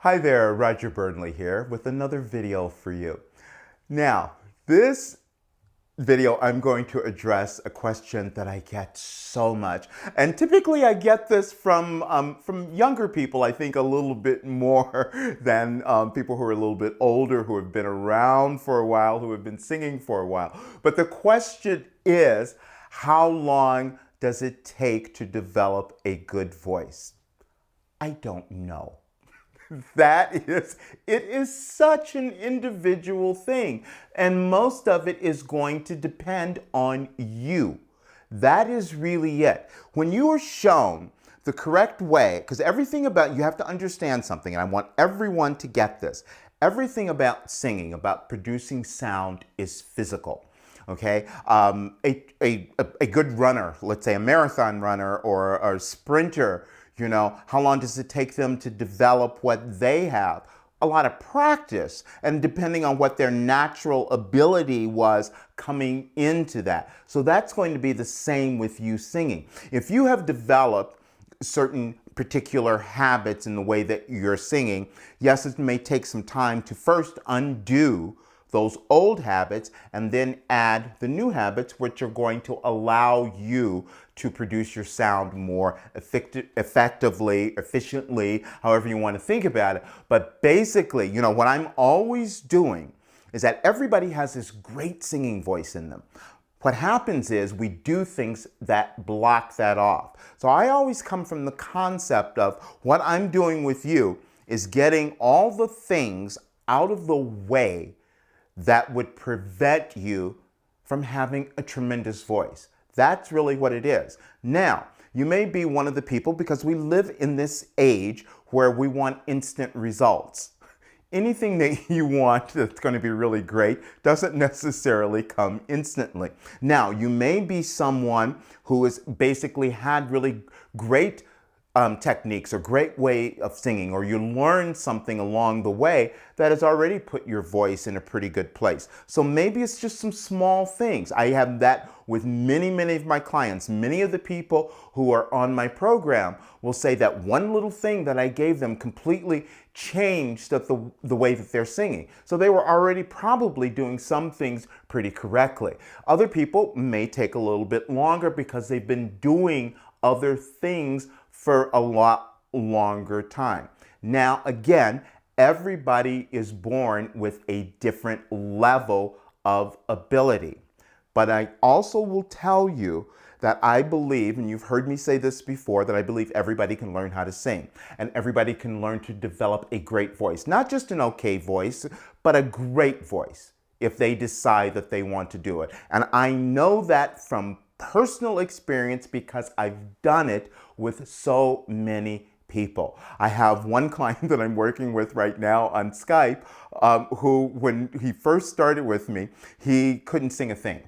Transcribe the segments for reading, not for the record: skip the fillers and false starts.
Hi there, Roger Burnley here with another video for you. Now, this video I'm going to address a question that I get so much. And typically I get this from younger people, I think a little bit more than people who are a little bit older, who have been around for a while, who have been singing for a while. But the question is, how long does it take to develop a good voice? I don't know. It is such an individual thing. And most of it is going to depend on you. That is really it. When you are shown the correct way, because everything about, you have to understand something, and I want everyone to get this. Everything about singing, about producing sound is physical. Okay, a good runner, let's say a marathon runner or a sprinter, how long does it take them to develop what they have? A lot of practice, and depending on what their natural ability was coming into that. So that's going to be the same with you singing. If you have developed certain particular habits in the way that you're singing, yes, it may take some time to first undo those old habits and then add the new habits, which are going to allow you to produce your sound more effectively, efficiently, however you want to think about it. But basically, what I'm always doing is that everybody has this great singing voice in them. What happens is we do things that block that off. So I always come from the concept of what I'm doing with you is getting all the things out of the way that would prevent you from having a tremendous voice. That's really what it is. Now, you may be one of the people, because we live in this age where we want instant results. Anything that you want that's going to be really great doesn't necessarily come instantly. Now, you may be someone who has basically had really great techniques or great way of singing, or you learned something along the way that has already put your voice in a pretty good place. So maybe it's just some small things. I have that with many of my clients. Many of the people who are on my program will say that one little thing that I gave them completely changed the way that they're singing. So they were already probably doing some things pretty correctly. Other people may take a little bit longer because they've been doing other things for a lot longer time. Now, again, everybody is born with a different level of ability. But I also will tell you that I believe, and you've heard me say this before, that I believe everybody can learn how to sing, and everybody can learn to develop a great voice. Not just an okay voice, but a great voice if they decide that they want to do it. And I know that from personal experience because I've done it with so many people. I have one client that I'm working with right now on Skype who, when he first started with me, he couldn't sing a thing.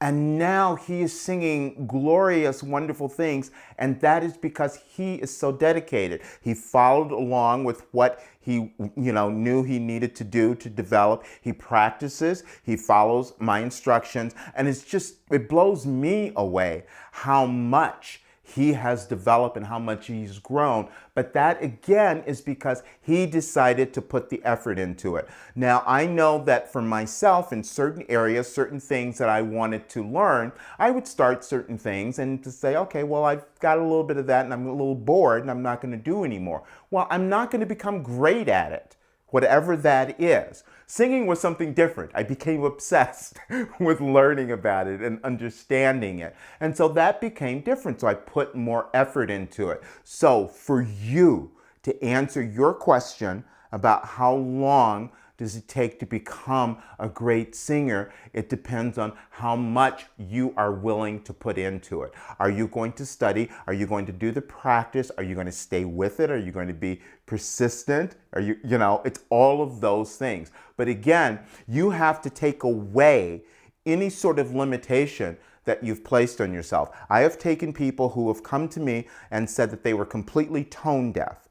And now he is singing glorious, wonderful things, and that is because he is so dedicated. He followed along with what he knew he needed to do to develop. He practices, he follows my instructions, and it blows me away how much he has developed and how much he's grown. But that again is because he decided to put the effort into it. Now, I know that for myself in certain areas, certain things that I wanted to learn, I would start certain things and to say, okay, well, I've got a little bit of that and I'm a little bored and I'm not going to do anymore. Well, I'm not going to become great at it, whatever that is. Singing was something different. I became obsessed with learning about it and understanding it. And so that became different. So I put more effort into it. So for you to answer your question about how long does it take to become a great singer, it depends on how much you are willing to put into it. Are you going to study? Are you going to do the practice? Are you going to stay with it? Are you going to be persistent? It's all of those things. But again, you have to take away any sort of limitation that you've placed on yourself. I have taken people who have come to me and said that they were completely tone deaf.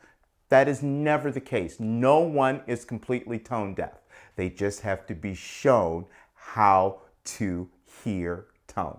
That is never the case. No one is completely tone deaf. They just have to be shown how to hear tone.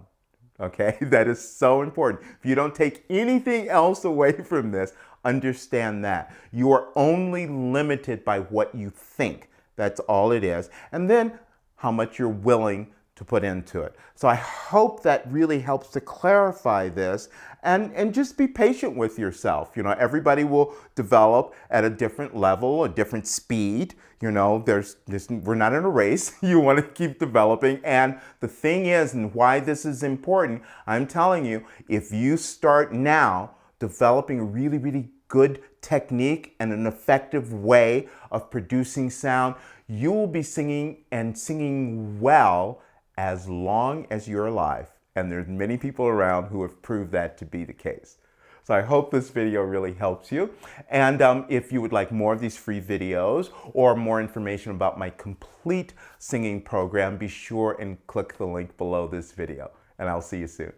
Okay, that is so important. If you don't take anything else away from this, Understand that. You are only limited by what you think. That's all it is. And then how much you're willing to put into it. So I hope that really helps to clarify this, and just be patient with yourself. You know, everybody will develop at a different level, a different speed. You know, we're not in a race. You want to keep developing. And the thing is, and why this is important, I'm telling you, if you start now developing a really, really good technique and an effective way of producing sound, you will be singing and singing well as long as you're alive. And there's many people around who have proved that to be the case. So I hope this video really helps you. And if you would like more of these free videos or more information about my complete singing program, be sure and click the link below this video. And I'll see you soon.